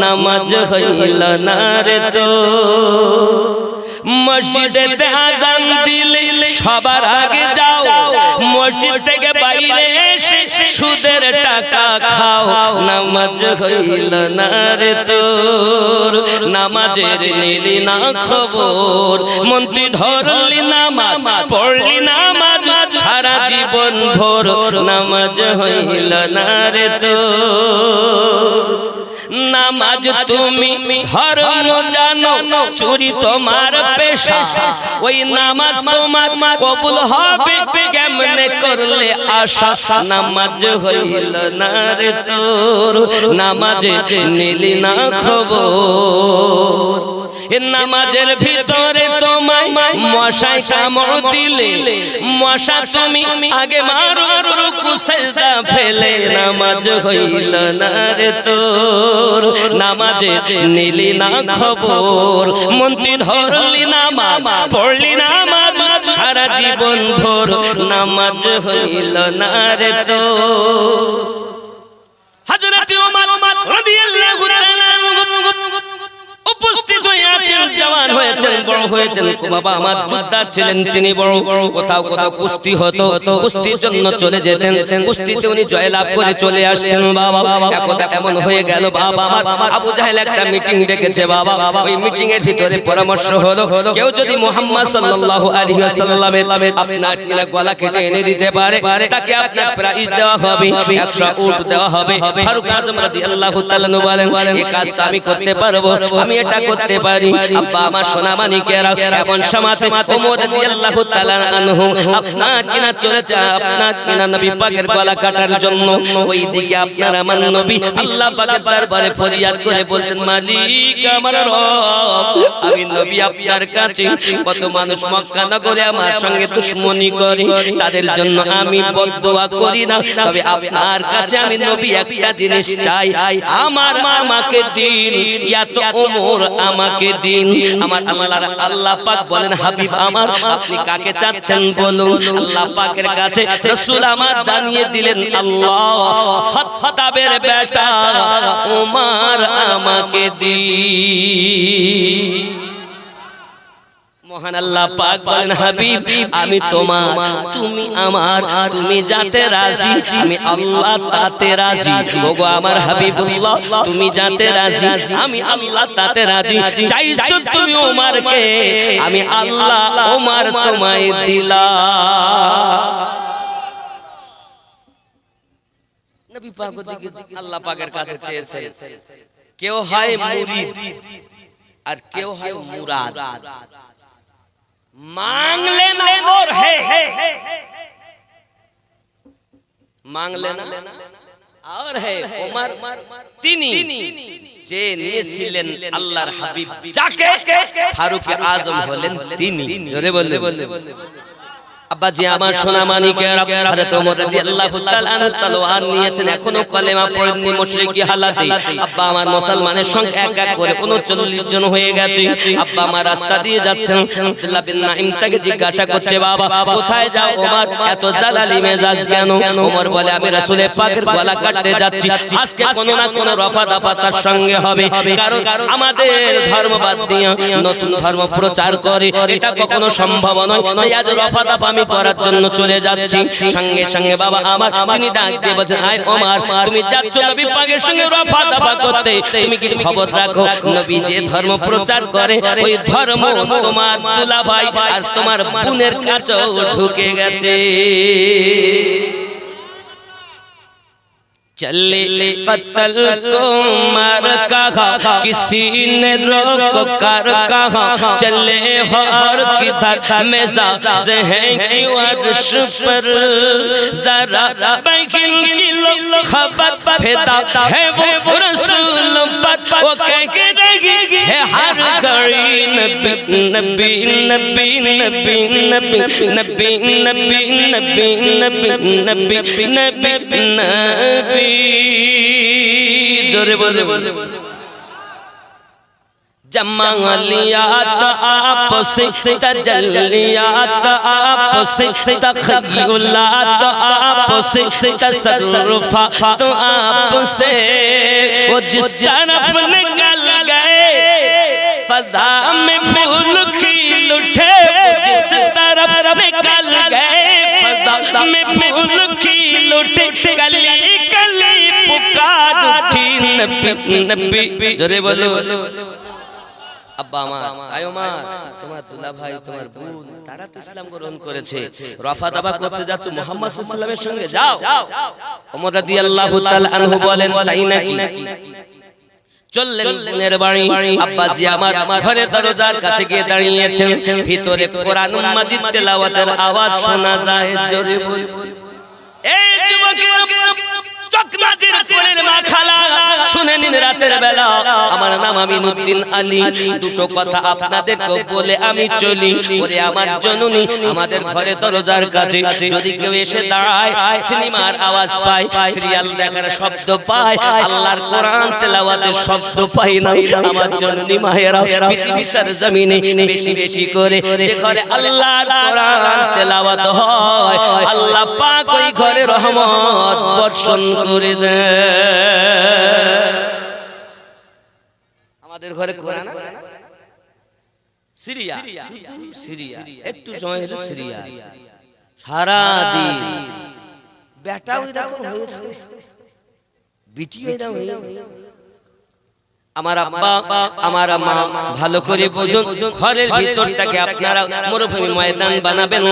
নামাজ হইল না রে তো মসজিদেতে আজান দিলে সবার আগে যাও মসজিদ থেকে বাইরে এসে সুদের টাকা খাও নামাজ হইল না রে তোর নামাজের নিলি না খবর মন্ত্রী ধরলি নামাজ পড়লি নামাজ সারা জীবন ভোর নামাজ হইল না রে তোর নামাজ তুমি ধর্ম জানো চুরি তোমার পেশা ওই নামাজ তোমার কবুল হবে কেমনে করলে আশা নামাজ হইল না রে তোর নামাজে নিলি না খবর নামাজের ভিতরে তোমায় মশাই কামড় দিলে মশা তুমি আগে মারো রুকু সিজদা ফেলে নামাজ হইল না রে তোর নামাজে নিলি না খবর মন্ত্রী ধরলি নামাজ পড়লি নামাজ সারা জীবন ভোর নামাজ হইল না রে তোর হযরত ওমর রাদিয়াল্লাহু তাআলা উপস্থিত হয়েছেন জওয়ান হয়েছেন বড় হয়েছেন বাবা আমার যোদ্ধা ছিলেন তিনি বড় কোথাও কোথাও কুস্তি হতো কুস্তির জন্য চলে যেতেন কুস্তিতে উনি জয়লাভ করে চলে আসতেন বাবা একদা এমন হয়ে গেল বাবা আমার আবু জাহেল একটা মিটিং ডেকেছে বাবা ওই মিটিং এর ভিতরে পরামর্শ হলো কেউ যদি মুহাম্মদ সাল্লাল্লাহু আলাইহি ওয়াসাল্লামের আপনার কিনা গলা কেটে এনে দিতে পারে তাকে আপনার প্রাইজ দেওয়া হবে 100 উট দেওয়া হবে ফারুক আযম রাদিয়াল্লাহু তাআলা বলেন এই কাজটা আমি করতে পারবো আমি এটা করতে পারি আব্বা আমার সোনা মানিকেরা এমন সময়তে ওমর রাদিয়াল্লাহু তাআলা আনহু আপনার কিনা চলে যায় আপনার কিনা নবী পাকের গলা কাটার জন্য ওইদিকে আপনার আমার নবী আল্লাহ পাকের দরবারে ফরিয়াদ করে বলছেন মালিক আমার রব আমি নবী আপনার কাছে কত মানুষ মক্কা নগরে আমার সঙ্গে দুশমনি করে তাদের জন্য আমি বদদোয়া করি না তবে আপনার কাছে আমি নবী একটা জিনিস চাই আমাকে দিন ইয়া তো ওমর আমাকে দিন আমার আল্লাহ পাক বলেন হাবিব আমার আপনি কাকে চাচ্ছেন বলুন আল্লাহ পাকের কাছে রাসূল আমার জানিয়ে দিলেন আল্লাহ খাত্তাবের বেটা ওমর আমাকে দিন মহান আল্লাহ পাক বলেন হাবিব আমি তোমার তুমি আমার তুমি যাতে রাজি আমি আল্লাহ তাতে রাজি ওগো আমার হাবিবুল্লাহ তুমি যাতে রাজি আমি আল্লাহ তাতে রাজি চাইছো তুমি ওমরকে আমি আল্লাহ ওমর তোমায় দিলাম নবী পাক আল্লাহ পাকের কাছে চেয়েছে কেউ হয় মুরিদ আর কেউ হয় মুরাদ मांग लेना और है मांग लेना और है उमर তিনি যে নিয়েছিলেন আল্লাহর হাবিব যাকে ফারুক আযম হলেন তিনি জোরে বললে আব্বা জি আমার সোনা মানিকেরা হযরত ওমর রাদিয়াল্লাহু তাআলা আনহু তলোয়ার নিয়েছেন এখনো কলেমা পড়েননি মুশরিকি হালাতে আব্বা আমার মুসলমানের সংখ্যা এক এক করে 39 জন হয়ে গেছে আব্বা আমার রাস্তা দিয়ে যাচ্ছেন আব্দুল্লাহ বিন নাইম তাকে জিজ্ঞাসা করছে বাবা কোথায় যাও ওমর এত জালালি মেজাজ কেন ওমর বলে আমি রাসূলের পাকের গলা কাটতে যাচ্ছি আজকে কোনো না কোনো রফা দফা তার সঙ্গে হবে কারণ আমাদের ধর্ম বাদ দিয়ে নতুন ধর্ম প্রচার করে এটা কখনো সম্ভব নয় তাই আজ রফা দফা আমি করার জন্য চলে যাচ্ছি সঙ্গে সঙ্গে বাবা আমার তিনি ডাক দিয়ে বলেন আয় ওমর তুমি যাচ্ছ নবী পাকের সঙ্গে রফা দফা করতে তুমি কি খবর রাখো নবী যে ধর্ম প্রচার করে ওই ধর্ম তোমার দুলাভাই আর তোমার বোনের কাছেও ঢুকে গেছে चले कत्ल को मार कहा किसी ने रोक कर कहा चले और किधर में ज़ाज़ हैं कि अर्श पर ज़रा बहन की लो खबर फिदा है वो रसूल पर वो कह के रही है हर घड़ी नबी नबी नबी नबी नबी नबी नबी नबी नबी नबी नबी জোরে বলে जमालियात आपसे तजल्लियात आपसे तखय्युलात आपसे तसर्रुफात आपसे वो जिस तरफ निकल गए फज़ा में फूल खिल उठे जिस तरफ निकल गए फज़ा में फूल खिल उठे कली कली पुकार उठी नबी नबी जोरे बोलो আব্বা আমার আয়ো মা তোমার দুলা ভাই তোমার বোন তারা তো ইসলাম গ্রহণ করেছে রফা দাবা করতে যাচ্ছে মুহাম্মদ সাল্লাল্লাহু আলাইহি ওয়াসাল্লামের সঙ্গে যাও ওমর রাদিয়াল্লাহু তাআলা আনহু বলেন তাই নাকি চললেন বোনের বাড়ি আব্বাজি আমার ঘরের দরজার কাছে গিয়ে দাঁড়িয়েছেন ভিতরে কোরআন মাজিদ তেলাওয়াতের আওয়াজ শোনা যায় জোরে বল এই যুবকের চকনাজির ফুলের মাখালা শুনে নিন রাতের বেলা আমার নাম আমিনুদ্দিন আলী দুটো কথা আপনাদেরকে বলে আমি চলি ওরে আমার জননী আমাদের ঘরে দরজার কাছে যদি কেউ এসে দাঁড়ায় সিনেমার আওয়াজ পায় সিরিয়াল দেখার শব্দ পায় আল্লাহর কোরআন তেলাওয়াতের শব্দ পায় না আমার জননী মায়েরা পৃথিবীর জমিনে বেশি বেশি করে যে ঘরে আল্লাহর কোরআন তেলাওয়াত হয় আল্লাহ পাক ওই ঘরে রহমত বর্ষণ করে দেয় আমাদের ঘরে কোরআন সিরিয়া সিরিয়া একটু সময় হলো সিরিয়া সারা দিন বেটা ওই রকম হয়েছে বিটি ওই রকম আমার আব্বা আমার মা ভালো করে বুঝুন ঘরের ভিতরটাকে আপনারা মরুভূমি ময়দান বানাবেন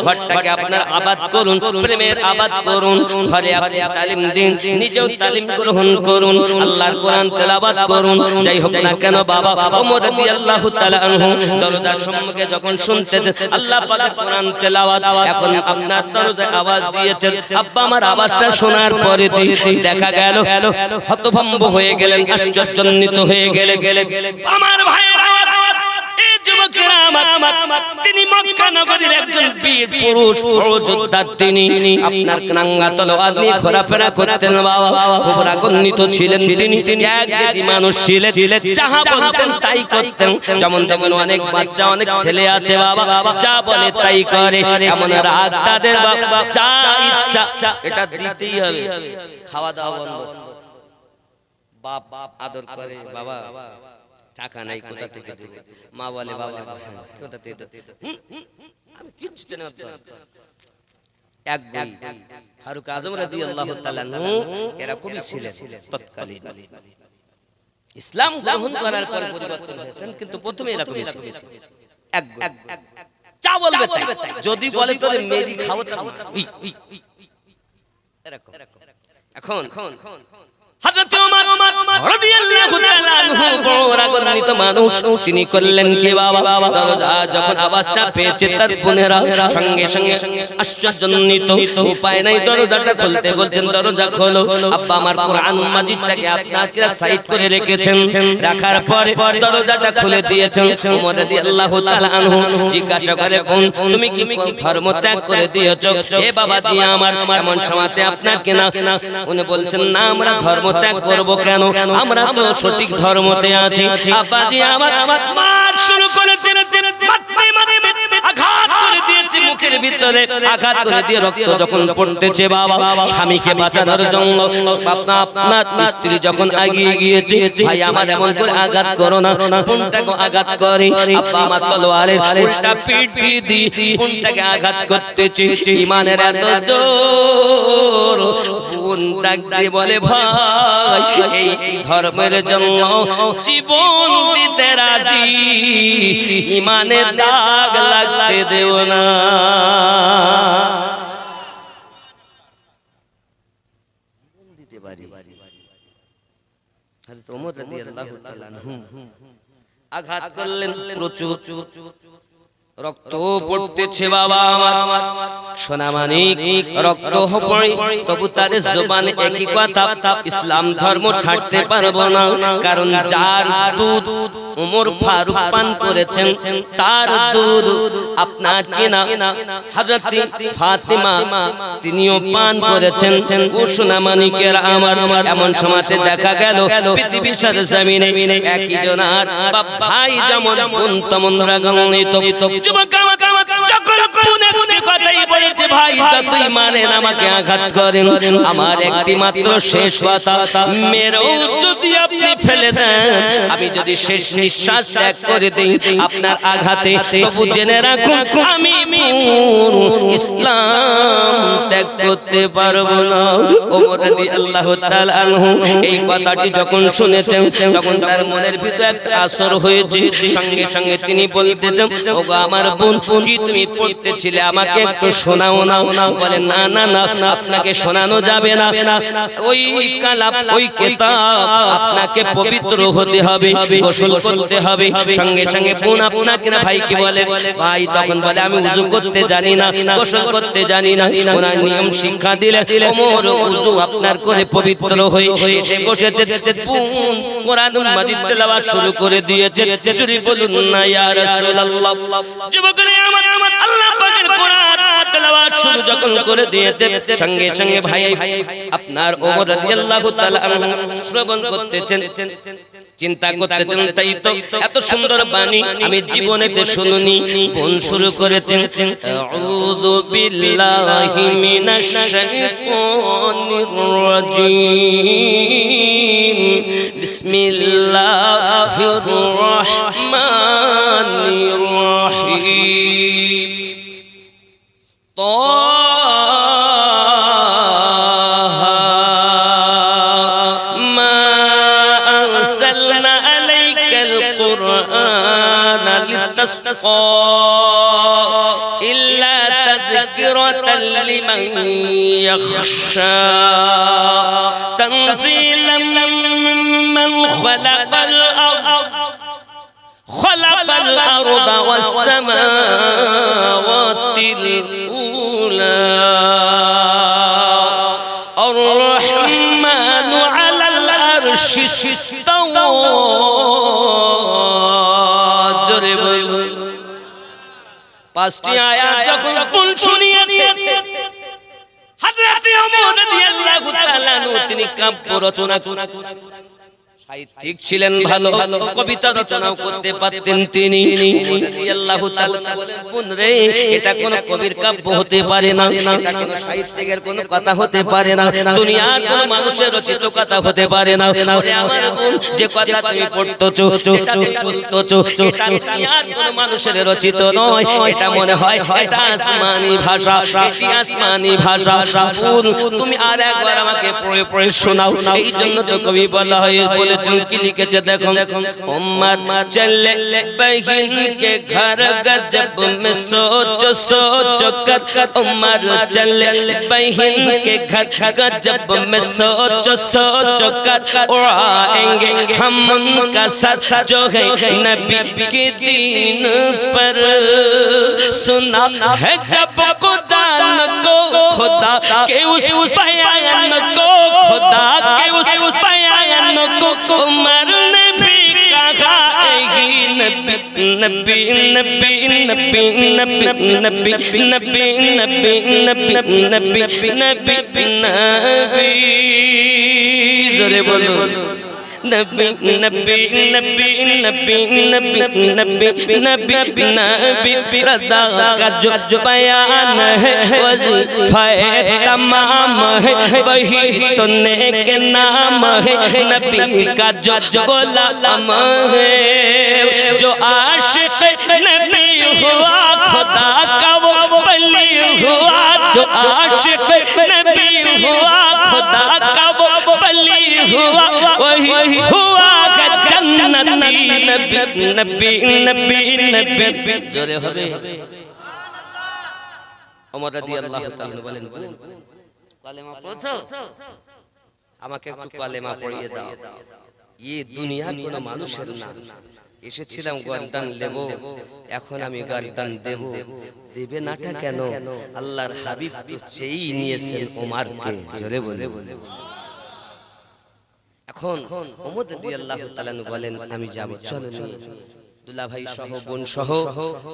ঘরটাকে আপনারা আবাদ করুন প্রেমের আবাদ করুন ঘরে আপনি তালিম দিন নিজেও তালিম গ্রহণ করুন আল্লাহর কোরআন তেলাওয়াত করুন যাই হোক না কেন বাবা ওমর রাদিয়াল্লাহু তাআলা আনহু দরজার সম্মুখে যখন শুনতেছেন আল্লাহ পাকের কোরআন তেলাওয়াত এখন আপনার দরজায় আওয়াজ দিয়েছেন আব্বা আমার আওয়াজটা শোনার পরে দেখা গেল হতভম্ব হয়ে গেলেন আশ্চর্যান্বিত হয়ে গেলে আমার ভাইরা এই যুবকেরা তিনি মক্কা নগরীর একজন বীর পুরুষ বড় যোদ্ধা তিনি আপনার নাঙ্গা তলোয়ার নিয়ে ঘোরাফেরা করতেন বাবা খুব রাগান্বিত ছিলেন তিনি এক জাতি মানুষ ছিলেন যাহা বলতেন তাই করতেন যেমন দেখুন অনেক বাচ্চা অনেক ছেলে আছে বাবা যা বলে তাই করে এমন রাগ তাদের বাবা যা ইচ্ছা এটা দিতেই হবে খাওয়া দাওয়া বন্ধ বাপ আদর করে বাবা টাকা নাই কোথা থেকে দেব মা বলে বাবা কোথা থেকে দেব আমি কিচ্ছু জানি না এক বই ফারুক আজম রাদিয়াল্লাহু তাআলা আনহু এরকমই ছিলেন তৎকালীন ইসলাম গ্রহণ করার পর পরিবর্তন হয়েছেন কিন্তু প্রথমে এরকমই ছিল এক যা বলবে তাই যদি বলে তোরে মেরি খাও তা এরকম এখন হযরত ওমর রাদিয়াল্লাহু তাআলা আনহু বড় রাগান্বিত মানুষ তিনি করলেন কি বাবা দরজা যখন আওয়াজটা পেয়েছে তার বোনেরা সঙ্গে সঙ্গে আশ্চর্যান্বিত উপায় নাই দরজাটা খুলতে বলছেন দরজা খোলো আব্বা আমার কোরআন মাজিদটাকে আপনারা সাইড করে রেখেছেন রাখার পরে দরজাটা খুলে দিয়েছেন ওমর রাদিয়াল্লাহু তাআলা আনহু জিজ্ঞাসা করে বোন তুমি কি ধর্ম ত্যাগ করে দিয়েছো হে বাবাজি আমার এমন সময়তে আপনাকে না উনি বলছেন না আমরা ধর্ম ত্যাগ করব কেন আমরা তো সঠিক ধর্মতে আছি আব্বাজি আমার মার শুরু করেছেন মারতে মারতে আঘাত করে দিয়েছে মুখের ভিতরে আঘাত করে দিয়ে রক্ত যখন পড়তেছে বাবা স্বামীকে বাঁচানোর জন্য আপনার স্ত্রী যখন এগিয়ে গিয়েছে ভাই আমার এমন করে আঘাত করো না বোনটাকে আঘাত করে আব্বা আমার তলোয়ারের উল্টা পিঠ দিয়ে বোনটাকে আঘাত করতেছে ঈমানের এত জোর বোন ডাক দিয়ে বলে ভাই এই ধর্মের জন্য জীবন দিতে রাজি ঈমানের দাগ লাগতে দেও না জীবন দিতে পারি হযরত ওমর রাদিয়াল্লাহু তাআলা আনহু আঘাত করলেন প্রচুর রক্ত পড়তেছে বাবা আমার সোনামানিক রক্ত পড়ে তবু তার জবানে একই কথা ইসলাম ধর্ম ছাড়তে পারবো না কারণ যার দুধ ওমর ফারুক পান করেছেন তার দুধ আপনার কিনা হযরত ফাতিমা তিনিও পান করেছেন ও সোনামানিকের আমার এমন সময়তে দেখা গেল পৃথিবীর জমিনে একই জনার বাপ ভাই যেমন বোন তেমন রাগান্বিত যুবক যখন কোন একটি কথাই বলেছে ভাই তুই মানেন আমাকে আঘাত করেন আমার একটি মাত্র শেষ কথা মেরেও যদি আপনি ফেলে দেন আমি যদি শেষ নিঃশ্বাস ত্যাগ করে দেই আপনার আঘাতে তবু জেনে রাখুন আমি ইসলাম ত্যাগ করতে পারবো না ওমর রাদিয়াল্লাহু তাআলা আনহু এই কথাটি যখন শুনেছেন তখন তার মনের ভিতরে একটা আসর হয়েছে সঙ্গে সঙ্গে তিনি বলতেছেন ওগো আমার বোন কি তুমি পড়তেছিলে আমাকে একটু শোনাও না বলে না না না আপনাকে শোনানো যাবে না ওই কালাম ওই কিতাব আপনাকে পবিত্র হতে হবে গোসল করতে হবে সঙ্গে সঙ্গে বোন আপনাকে না ভাই কি বলে ভাই তখন বলে আমি ওযু করতে জানি না গোসল করতে জানি না ওনার নিয়ম শিক্ষা দিলেন ওমর ওযু আপনার করে পবিত্র হয়ে এসে বসেছে বোন কোরআন মাজিদ তেলাওয়াত শুরু করে দিয়েছে জোরে বলুন না ইয়া রাসূলুল্লাহ যুবকরা আমার আল্লাহ পাকের কোরআন তেলাওয়াত শুরু যখন করে দিয়েছে সঙ্গে সঙ্গে ভাই আপনার ওমর রাদিয়াল্লাহু তাআলা আনহু শ্রবণ করতেছেন চিন্তা করতেছেন তাই তো এত সুন্দর বাণী আমি জীবনেতে শুনিনি কোন শুরু করেছেন আউযু বিল্লাহি মিনাশ শাইতানির রাজীম বিসমিল্লাহির রহমানির রহিম إلا تذكرة لمن يخشى تنزيلا ممن خلق الأرض والسماوات الأولى الرحمن على العرش استوى পাঁচটি আয়াত যখন কোন শুনিয়েছে হযরত ওমর রাদিয়াল্লাহু তাআলা তিনি কাব্য রচনা সাহিত্যিক ছিলেন ভালো কবিতা রচনাও করতে পারতেন তিনি ওমর রাদিয়াল্লাহু তাআলা বলেন বোন রে এটা কোন কবির কাব্য হতে পারে না এটা কোন সাহিত্যিকের কোন কথা হতে পারে না দুনিয়ার কোন মানুষের রচিত কথা হতে পারে না ওরে আমার বোন যে কথা তুমি পড়তেছো যেটা তুমি বলতেছো এটা দুনিয়ার কোন মানুষের রচিত নয় এটা মনে হয় এটা আসমানি ভাষা এটি আসমানি ভাষা বোন তুমি আরেকবার আমাকে পড়ে পড়ে শোনাও এই জন্য তো কবি বলা হয় বলে কি লিখেছে দেখো উম্মত চলে বহিন কে ঘর গজব মে সোচ কর উম্মত চলে বহিন কে ঘর গজব মে সোচ কর उड़ाएंगे हम उनका सर जो है नबी के दीन पर सुना है जब खुदा को खुदा के उस बयान को खुदा के उस बयान को उमर ने भी कहा नबी नबी नबी नबी नबी नबी नबी नबी नबी नबी नबी नबी जोरे बोलो नबी नबी नबी नबी नबी नबी नबी नबी रज़ा का जो बयान है वज़ीफ़ा तमाम है वही तो नेक नाम है नबी का जो गुलाम है जो आशिक़ नबी हुआ खुदा का वो वली हुआ जो आशिक़ नबी हुआ खुदा का वो वली हुआ वही हुआ जन्नती नबी नबी नबी नबी जोरे হবে ওমর রাদিয়াল্লাহু তাআলা বলেন কালেমা পড়ছো আমাকে একটু কালেমা পড়িয়ে দাও এই দুনিয়া কোনো মানুষের না। এসেছিলাম গর্দান নেব, এখন আমি গর্দান দেব। দেবে নাটা কেন? আল্লাহর হাবিব তো চেয়েই নিয়েছেন ওমরকে। জোরে বলে এখন ওমর রাদিয়াল্লাহু তাআলা বলেন আমি যাব। চলো নিয়ে দুলা ভাই সহ বোন সহ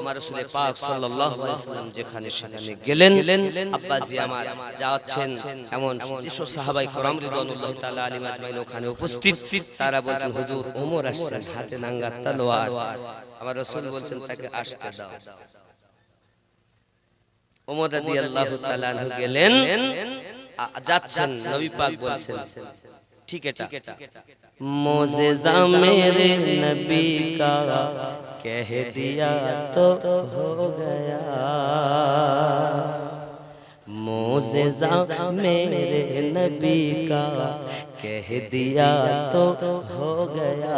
আমার রাসূল পাক সাল্লাল্লাহু আলাইহি সাল্লাম যেখানে সেখানে গেলেন। আব্বাজি আমার যাচ্ছেন, এমন যেসব সাহাবায়ে কেরাম রিদওয়ানুল্লাহি তাআলা আলাইহিম আজমাইন ওখানে উপস্থিত। তারা বলছেন হুজুর ওমর আসছেন, হাতে নাঙ্গা তলোয়ার। আমার রাসূল বলছেন তাকে আসতে দাও। ওমর রাদিয়াল্লাহু তাআলা আনহু গেলেন, যাচ্ছেন। নবী পাক বলছেন ठीक है मोज़ेज़ा मेरे नबी का कह दिया तो हो गया, मोज़ेज़ा मेरे नबी का कह दिया तो हो गया,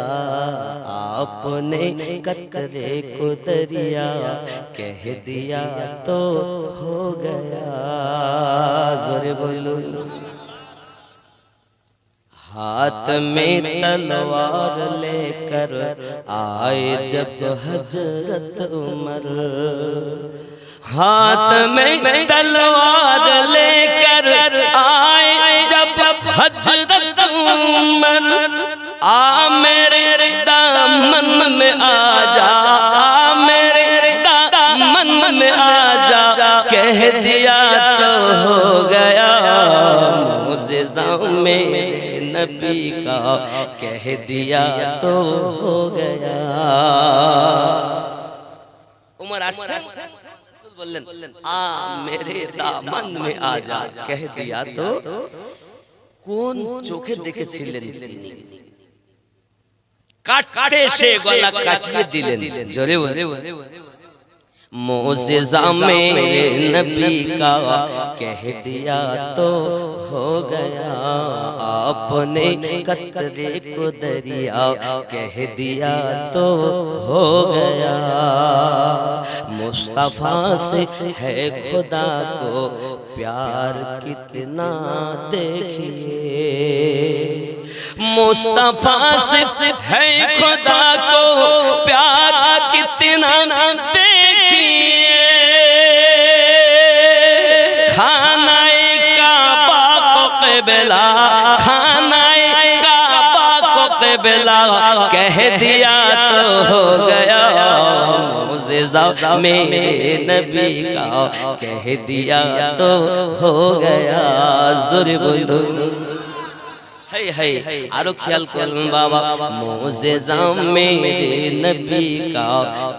आपने कतरे को दरिया कह दिया तो हो गया। ज़ोरे बोलो। हाथ में तलवार लेकर आए जब हजरत उमर, हाथ में तलवार लेकर आए जब हजरत उमर, आ मेरे दामन में आ जा, आ मेरे दामन में आ जा, कह दिया तो हो गया, मोज़ेज़ा मेरे नबी का कह दिया तो हो गया। उमर आशरफ बोलें आ मेरे दामन में आ जा, कह दिया तो কোন চোখে দেখেছিলেন তিনি? কাটতে সে গলা কাটিয়ে দিলেন। জোরে বলে मोज़ेज़ा मेरे नबी का कह दिया तो हो गया, आपने कतरे को दरिया कह दिया तो हो गया, मुस्तफ़ा से है खुदा को प्यार कितना देखिए, मुस्तफ़ा से है खुदा को प्यार कितना बेला खानाए काबा को क़िबला कह दिया तो हो गया, मोज़ेज़ा मेरे नबी का कह दिया तो हो गया। ज़ोरे बोलो है आरो ख्याल करें बाबा, मोज़ेज़ा मेरे नबी का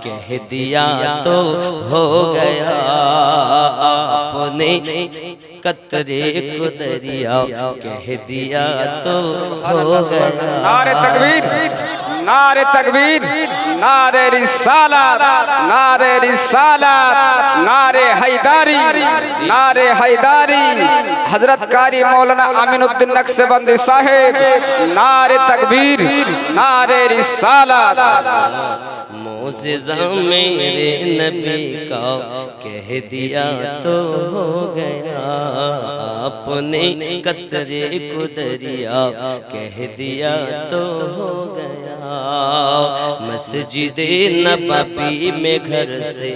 कह दिया तो हो गया, आपने कतरे को दरिया कह दिया तो हो गया। नारे तकबीर, नारे तकबीर, नारे रिसालत, नारे रिसालत, नारे हैदारी, नारे हैदारी, हजरत कारी मौलाना अमीनुद्दीन नक्शबंदी साहेब, नारे तकबीर, नारे रिसालत। मोज़ेज़ा मेरे नबी का कह दिया तो हो गया, आपने कतरे को दरिया कह दिया तो हो गया, मस्जिदे नबवी में घर से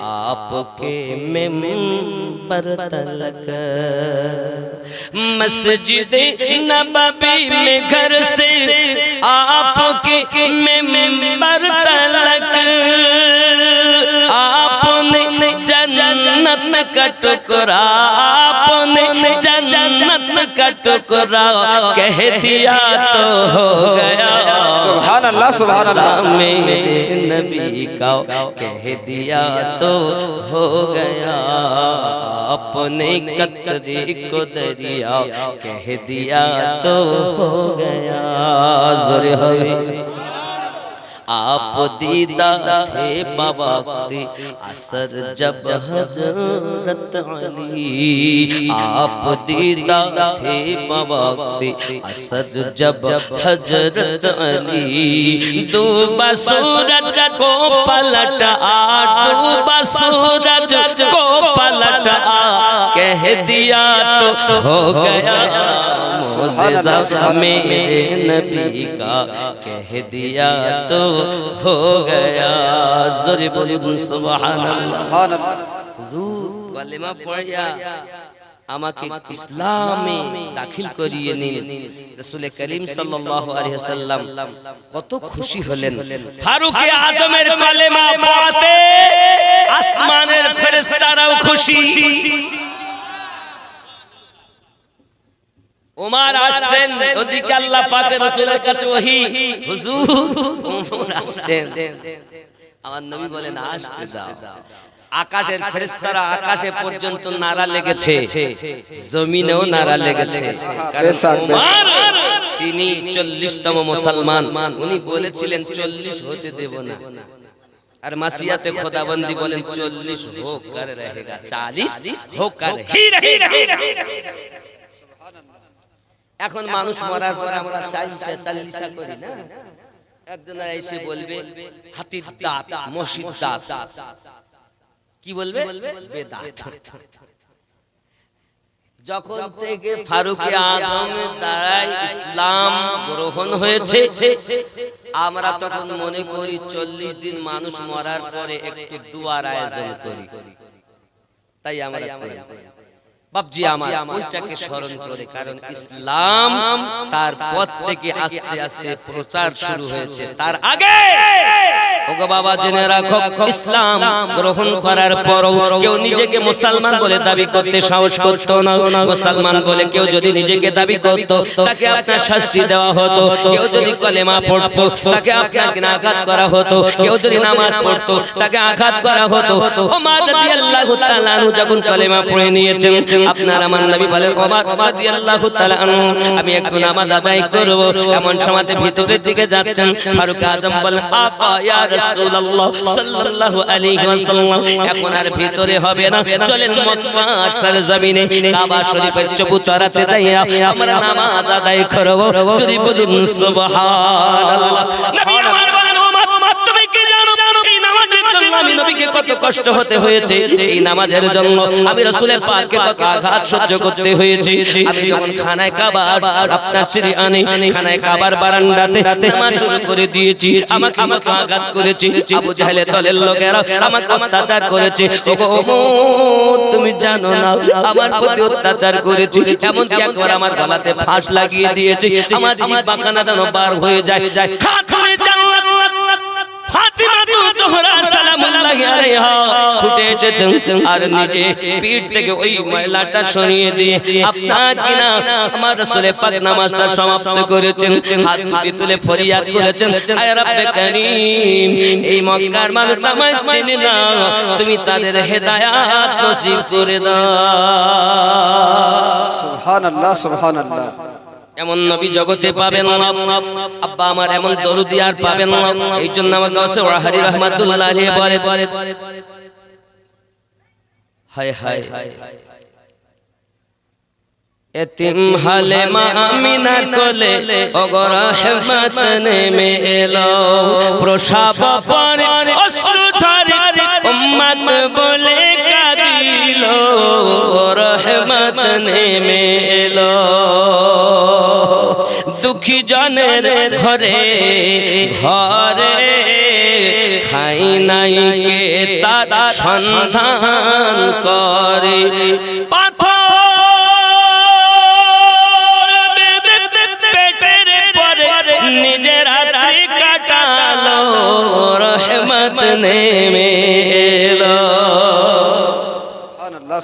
आपके मिंबर तलक, मस्जिदे नबवी में घर से आपके मिंबर तलक, आपने जन्नत का टुकड़ा, आपने जन्नत का टुकड़ा कह दिया तो हो गया, सुभान अल्लाह, सुभान अल्लाह। मेरे नबी का कह दिया तो हो गया, अपने कतरे को दरिया कह दिया तो हो गया। ज़ोरे होए आप दीदा थे बवक्ते असर जब हजरत अली आप दीदा थे बवक्ते असर जब हजरत अली डूबा सूरज को पलट आ डूबा सूरज को पलट आ कह दिया तो हो गया मुअज्जिज़ा मेरे नबी का कह दिया तो हो गया ज़ोरे बोलूं सुबहानल्लाह হুজুর কালেমা পড়িয়া আমাকে ইসলামে দাখিল করিয়ে নিন রাসূল করিম সাল্লাল্লাহু আলাইহি ওয়াসাল্লাম কত খুশি হলেন ফারুক আজমের কালেমা পড়াতে আসমানের ফেরেশতারাও খুশি ওমর আসেন ওদিকে আল্লাহ পাকের রাসূলের কাছে ওহী হুজুর ওমর আসেন আমার নবী বলেন আসতে দাও আকাশের ফেরেশতারা আকাশে পর্যন্ত নারা লেগেছে জমিনেও নারা লেগেছে কারণ ওমর তিনি 40তম মুসলমান উনি বলেছিলেন 40 হতে দেব না আর মাসিয়াতে খোদাবন্দি বলেন 40 হোক কর रहेगा 40 হোক কর ही रहेगा এখন মানুষ মরার পর আমরা 40 করি না একজন এসে বলবে হাতির দাঁত মসজিদ দাঁত কি বলবে বেদাত যখন থেকে ফারুক আজমের দ্বারা ইসলাম গ্রহণ হয়েছে আমরা তখন মনে করি 40 দিন মানুষ মরার পরে একটু দুয়ার আয়োজন করি তাই আমরা করি বাপজি আমার ওইটাকে স্মরণ করে কারণ ইসলাম তার পথ থেকে আস্তে আস্তে প্রচার শুরু হয়েছে তার আগে ওগো বাবা জেনে রাখো ইসলাম গ্রহণ করার পরও কেউ নিজেকে মুসলমান বলে দাবি করতে সাহস করত না মুসলমান বলে কেউ যদি নিজেকে দাবি করত তাকে আপনার শাস্তি দেওয়া হতো কেউ যদি কলেমা পড়তো তাকে আপনাকে আঘাত করা হতো কেউ যদি নামাজ পড়তো তাকে আঘাত করা হতো ওমর রাদিয়াল্লাহু তাআলা আনহু যখন কলেমা পড়ে নিয়েছেন আপনার আমার নবী বলেন ওমর রাদিয়াল্লাহু তাআলা আনহু আমি একটু নামাজ আদায় করব এমন সময়তে ভিতরের দিকে যাচ্ছেন ফারুক আজম বলেন আকা ইয়া রাসূলুল্লাহ সাল্লাল্লাহু আলাইহি ওয়াসাল্লাম এখন আর ভিতরে হবে না চলেন মক্কার সরজমিনে কাবা শরীফের চবুতরাতে যাইয়া আমরা নামাজ আদায় করব যদি বলুন সুবহানাল্লাহ নবী আমার বলেন ওমর তুমি কি জানো এই নামাজের জন্য আমি নবীকে কত কষ্ট হতে হয়েছে এই নামাজের জন্য আমি রাসূলের পাককে কত আঘাত সহ্য করতে হয়েছে আমি যখন খানায় কাবা আপনার শ্রী আনি খানায় কাবার বারান্দাতে নামাজ শুরু করে দিয়েছি আমাকে আঘাত করেছে আবু জাহেলের দলের লোকেরা আমাকে অত্যাচার করেছে ওগো ওমর তুমি জানো না আমার প্রতি অত্যাচার করেছে এমনকি একবার আমার গলাতে ফাঁস লাগিয়ে দিয়েছে আমার জিহ্বা খানা যেন বার হয়ে যায় খাতুনে জান্নাত ফাতিমা জোহরা সালামুল্লাহি আলাইহা ছুটে এসেছেন আর নিজে পিঠ থেকে ওই ময়লাটা সরিয়ে দিয়ে আপনার কিনা আমার রাসূলের পাক নামাজটা সমাপ্ত করেছেন হাত দুটি তুলে ফরিয়াদ করেছেন আয় রব্বে কারীম এই মক্কার মানুষ আমায় চেনে না তুমি তাদের হেদায়েত নসিব করে দাও সুবহানাল্লাহ সুবহানাল্লাহ এমন নবী জগতে পাবেন না আব্বা আমার এমন দরুদি আর পাবেন না এইজন্য আমার গাউসে ওয়াহারি রাহমাতুল্লাহ আলাইহি বলে হায় হায় এতিম হালেমা আমিনার কোলে ওগো রহমত নেমে এলো প্রসাব পরে অশ্রু ঝরে উম্মত বলে কাঁদিল রহমত নেমে এলো দুঃখী জনের ঘরে ঘরে খাই নাই কে তার সন্ধান করে পাথর পেটের পরে নিজের রাত্রি কাটালো রহমত নেমে এলো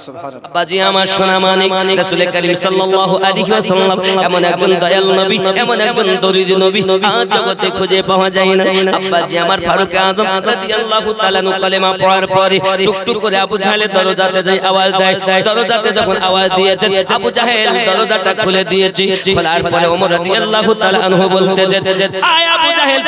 সুবহানাল্লাহ। আব্বাজি আমার সোনা মানিক রাসূল করিম সাল্লাল্লাহু আলাইহি ওয়াসাল্লাম এমন একজন দয়াল নবী, এমন একজন দরিদ্র নবী আজ জগতে খুঁজে পাওয়া যায় না। আব্বাজি আমার ফারুক আযম রাদিয়াল্লাহু তাআলা নু কলেমা পড়ার পরে টুকটুক করে আবু জাহেলের দরজাতে যাই আওয়াজ দেয়। দরজাতে যখন আওয়াজ দিয়েছে আবু জাহেল দরজাটা খুলে দিয়েছে। খোলার পরে ওমর রাদিয়াল্লাহু তাআলা আনহু বলতেছে, আয় আবু জাহেল,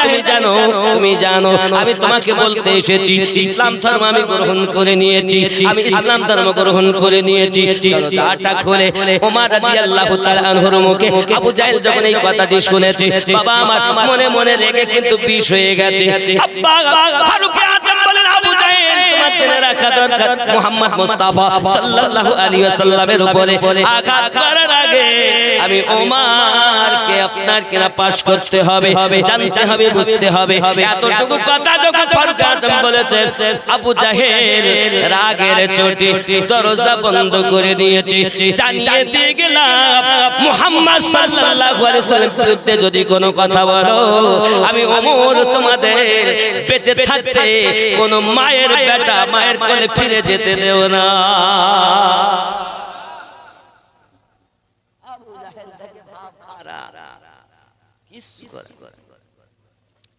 তুমি জানো আমি তোমাকে বলতে এসেছি ইসলাম ধর্ম আমি গ্রহণ করে নিয়েছি, আমি ইসলাম ধর্ম গ্রহণ করে নিয়েছি। দরজাটা খুলে ওমর রাদিয়াল্লাহু তাআলা আনহুর মুখে আবু জাহেল যখন এই কথাটি শুনেছে, বাবা আমার মনে মনে রেগে কিন্তু বিষ হয়ে গেছে। আব্বা ফারুক আযম বলেন, আবু জাহেল তোমার জেনে রাখা দরকার মুহাম্মদ মুস্তাফা সাল্লাল্লাহু আলাইহি ওয়াসাল্লামের উপরে আঘাত করার আগে আমি ওমরকে আপনার কিনা পাশ করতে হবে, জানতে হবে, বুঝতে হবে। এতটুকু কথা যখন ফারুক আযম বলেছেন, আবু জাহেল রাগের চোটে দরজা বন্ধ করে দিয়েছে। জানিয়ে দিয়ে গেলাম মুহাম্মদ সাল্লাল্লাহু আলাইহি ওয়াসাল্লামের বিরুদ্ধে যদি কোনো কথা বলো, আমি ওমর তোমাদের বেঁচে থাকতে কোন মায়ের বেটা মায়ের কোলে ফিরে যেতে দেও না।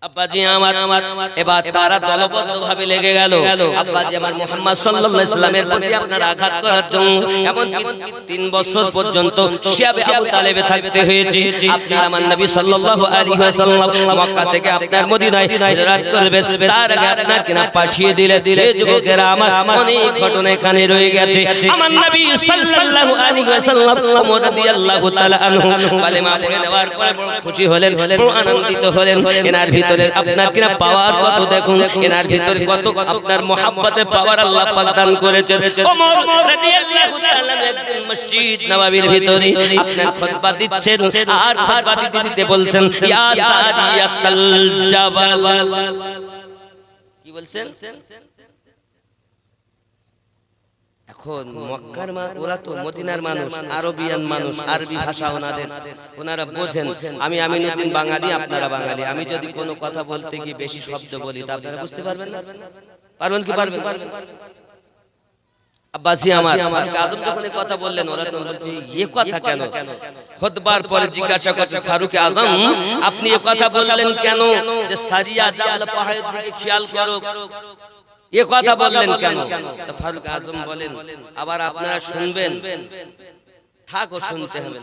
আব্বাজি আমার এবার তারা দলবদ্ধ ভাবে লেগে গেল আব্বাজি আমার মুহাম্মদ সাল্লাল্লাহু আলাইহি ওয়াসাল্লামের প্রতি আপনার আঘাত করার জন্য। এমন 3 বছর পর্যন্ত শিয়াবে আবু তালেবে থাকতে হয়েছে। আপনার আমার নবী সাল্লাল্লাহু আলাইহি ওয়াসাল্লাম মক্কা থেকে আপনার মদিনায় হিজরত করবেন, তার আগে আপনার কিনা পাঠিয়ে দিলেন। এই যুবকেরা আমার অনেক ঘটনা এখানে রয়ে গেছে। আমার নবী সাল্লাল্লাহু আলাইহি ওয়াসাল্লাম ওমর রাদিয়াল্লাহু তাআলা আনহু কালেমা পড়ে নেওয়ার পরে বড় খুশি হলেন, বড় আনন্দিত হলেন। এনার ভিতরে আপনার কিনা পাওয়ার কত দেখুন, এনার ভিতরে কত আপনার মহব্বতে পাওয়ার আল্লাহ পাক দান করেছেন। ওমর রাদিয়াল্লাহু তাআলা একদিন মসজিদ নববীর ভিতরে আপনার খুতবা দিচ্ছেন, আর খুতবা দিতে দিতে বলছেন, ইয়া সারিয়াতাল জাবাল। কি বলছেন? এখন মক্কার ওরা তো মদিনার মানুষ, আরবিয়ান মানুষ, আরবি ভাষা ওনারা বোঝেন। আমি আমিনুদ্দিন বাঙালি, আপনারা বাঙালি। আমি যদি কোনো কথা বলতে গিয়ে বেশি শব্দ বলি তা আপনারা বুঝতে পারবেন না? পারবেন কি পারবেন? আব্বাসি আমার ফারুক আযম যখন এই কথা বললেন, ওরা তো বলছে এই কথা কেন? খুতবার পরে জিজ্ঞাসা করছে, ফারুক আযম আপনি এই কথা বললেন কেন যে সারিয়া জাবল পাহাড়ের দিকে খেয়াল করো, এ কথা বললেন কেন? তো ফারুক আযম বলেন, আবার আপনারা শুনবেন? থাকো, শুনতে হবে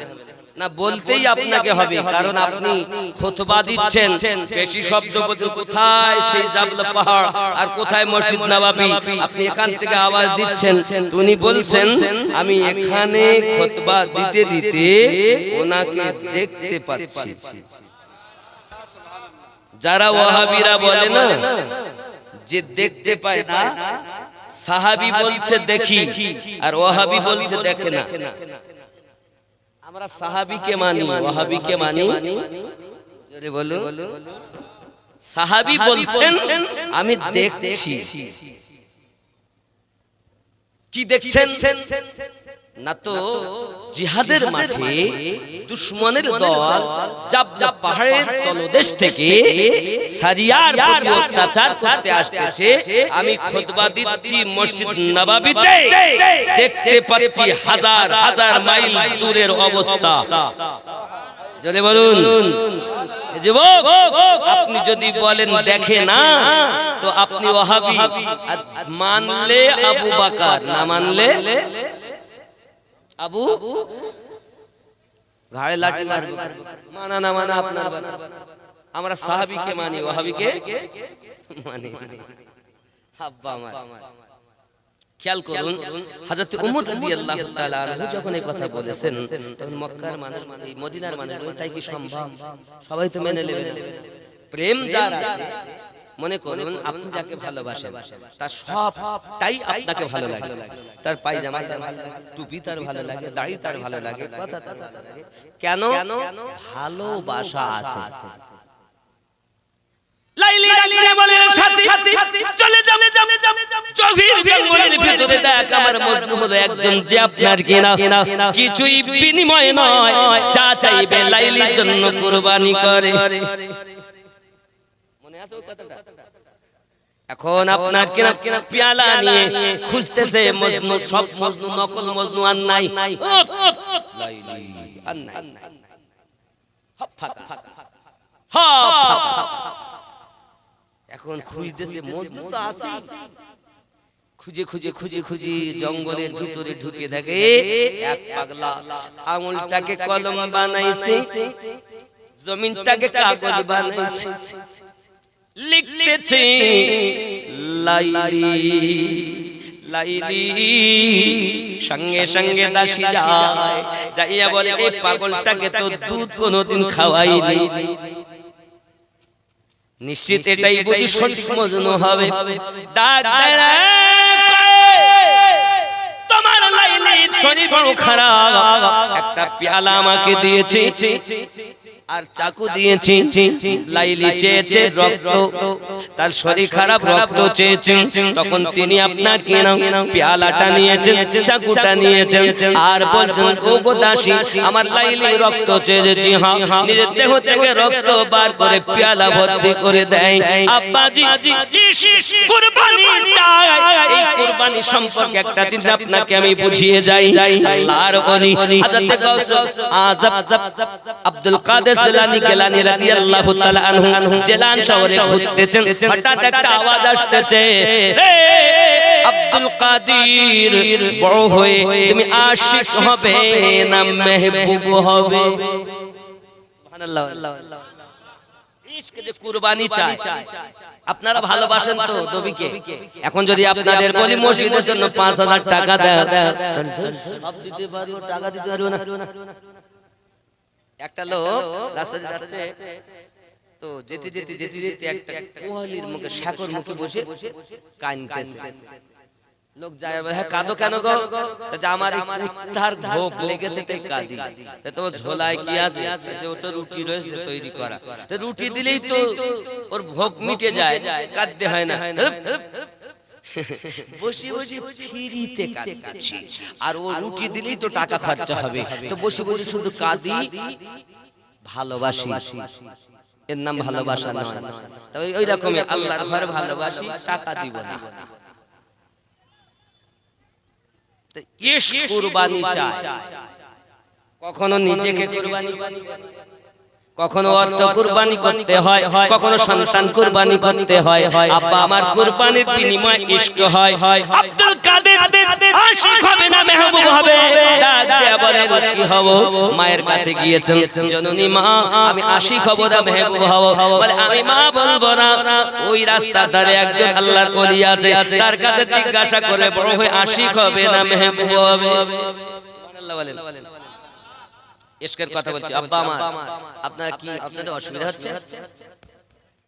না, বলতেই আপনাকে হবে, কারণ আপনি খুতবা দিচ্ছেন, বেশি শব্দ বলছেন। কোথায় সেই জাবল পাহাড় আর কোথায় মসজিদ নববী? আপনি এখান থেকে আওয়াজ দিচ্ছেন। উনি বলছেন, আমি এখানে খুতবা দিতে দিতে ওনাকে দেখতে পাচ্ছি। যারা ওয়াহাবিরা বলে না যে দেখতে পায় না, সাহাবী বলছে দেখি, আর ওয়াহাবি বলছে দেখে না। আমরা সাহাবীকে মানি, ওয়াহাবিকে মানি। জোরে বলুন। সাহাবী বলছেন আমি দেখছি। কি দেখছেন? না তো জিহাদের মাঠে দুশমনের দল জাবলা পাহাড়ের তলদেশ থেকে সারিয়ার প্রতি অত্যাচার করতে আসতেছে। আমি খুতবা দিচ্ছি মসজিদ নববীতে, দেখতে পাচ্ছি হাজার হাজার মাইল দূরের অবস্থা। জোরে বলুন। যুবক, আপনি যদি বলেন দেখে না, তো আপনি ওয়াহাবি। মানলে আবু বকর, না মানলে আবু ঘাড়ে লাঠি মারবে। মানা না মানা আপনার। আমরা সাহাবীকে মানি, ওয়াহাবিকে মানি। আব্বা আমার খেয়াল করুন, হযরত ওমর রাদিয়াল্লাহু তাআলা আনহু যখন এই কথা বলেছেন, তখন মক্কার মানুষ, এই মদিনার মানুষ, তাই কি সম্ভব? সবাই তো মেনে নেবে। প্রেম যার আছে, মনে করুন আপনি যাকে ভালোবাসেন তার সবটাই আপনাকে ভালো লাগে। তার পায়জামা তার ভালো লাগে, টুপি তার ভালো লাগে, দাড়ি তার ভালো লাগে, কথা তার ভালো লাগে। কেন? ভালোবাসা আছে। লাইলি ডাকতে বলে সাথী চলে যাও, গভীর জঙ্গলের ভিতরে দেখ আমার মজনু হলো একজন যে আপনার কিনা কিছুই বিনিময় নয়, চা চাইবে লাইলির জন্য কুরবানি করে। মনে আছে ওই কথাটা? এখন আপনার কিনা পেয়ালা নিয়ে খুঁজতেছে মজনু, সব মজনু নকল মজনু আর নাই, লাইলি আর নাই, হপ ফাঁকা, হপ ফাঁকা। এখন খুঁজতেছে মজনু তো আছে, খুঁজে খুঁজে খুঁজে খুঁজে জঙ্গলের ভিতরে ঢুকে থাকে এক পাগলা আঙুলটাকে কলম বানাইছে, জমিনটাকে কাগজ বানাইছে, লিখতেছে লাইলি লাইলি। সঙ্গে সঙ্গে দাসী যায়, যাইয়া বলে এই পাগলটাকে তো দুধ কোনোদিন খাওয়াইনি, নিশ্চিত এটাই বুঝি সঠিক মজনু হবে। ডাক দেয়, তোমার লাইলি শরীর বড় খারাপ, একটা পেয়ালা আমাকে দিয়েছে আর চাকু দিয়েছি, লাইলি চেয়েছে রক্ত, তার শরীর খারাপ, রক্ত চেয়েছে। তখন তিনি আপনার কিনা পেয়ালাটা নিয়েছেন, চাকুটা নিয়েছেন, আর বলছেন ও গো দাসী, আমার লাইলি রক্ত চেয়েছি। হ্যাঁ, নিজের দেহ থেকে রক্ত বার করে পেয়ালা ভর্তি করে দেয়। আব্বাজি কুরবানি চাই, এই কুরবানি সম্পর্কে একটা জিনিস আপনাকে আমি বুঝিয়ে যাই। আল্লাহর ওলি হযরত গাউস আযম আব্দুল কাদের জিলানী গিলানী রাদিয়াল্লাহু তাআলা আনহু জেলান শহরে ঘুরতেছেন, হঠাৎ একটা আওয়াজ আসতেছে, হে আব্দুল কাদের, বড় হয়ে তুমি আশিক হবে না মেহবুব হবে? সুবহানাল্লাহ। ইশক যে কুরবানি চায়, আপনারা ভালোবাসেন তো নবীকে। এখন যদি আপনাদের বলি মসজিদের জন্য 5000 টাকা দাও, সব দিতে পারবো, টাকা দিতে পারবো না। একটা লোক রাস্তা দিয়ে যাচ্ছে, তো যেতে যেতে যেতে যেতে একটা কোয়ালির মুখে, শাকর মুখে বসে কাঁদতেছে। লোক যায় বলে, হ্যাঁ কাঁদো কেন গো? তা আমার এই কুত্তার ভোগ লেগেছে তাই কাঁদি। তা তোমার ঝোলায় কি আছে? যে ও তো রুটি রয়েছে তৈরি করা, তো রুটি দিলেই তো ওর ভোগ মিটে যায়, কাঁদতে হয় না। বসে বসে ফ্রিতে কাঁদছি, আর ও রুটি দিলেই তো টাকা খরচা হবে, তো বসে বসে শুধু কাঁদি, ভালোবাসি। এর নাম ভালোবাসা নয়। তবে ওই রকমই আল্লাহর ঘরে ভালোবাসি, টাকা দিব না। ইশক কুরবানি চায়, কখনো নিজেকে কুরবানি, কখনো অর্থ কুরবানি করতে হয়, কখনো সন্তান কুরবানি করতে হয়। আব্বা আমার কুরবানির বিনিময়ে ইশক হয়। আব্দুল কাদের আশিক হবে না মেহবুব হবে? ডাক দেয়া বলে, কি হব? মায়ের কাছে গিয়েছেন, জননী মা, আমি আশিক হব না মেহবুব হব? বলে আমি মা বলবো না, ওই রাস্তার ধারে একজন আল্লাহর ওলি আছে, তার কাছে জিজ্ঞাসা করে বড় হয়ে আশিক হবে না মেহবুব হবে? সুবহানাল্লাহ বলেন। ইশকের কথা বলছি। আব্বা আমার, আপনার কি আপনাদের অসুবিধা হচ্ছে?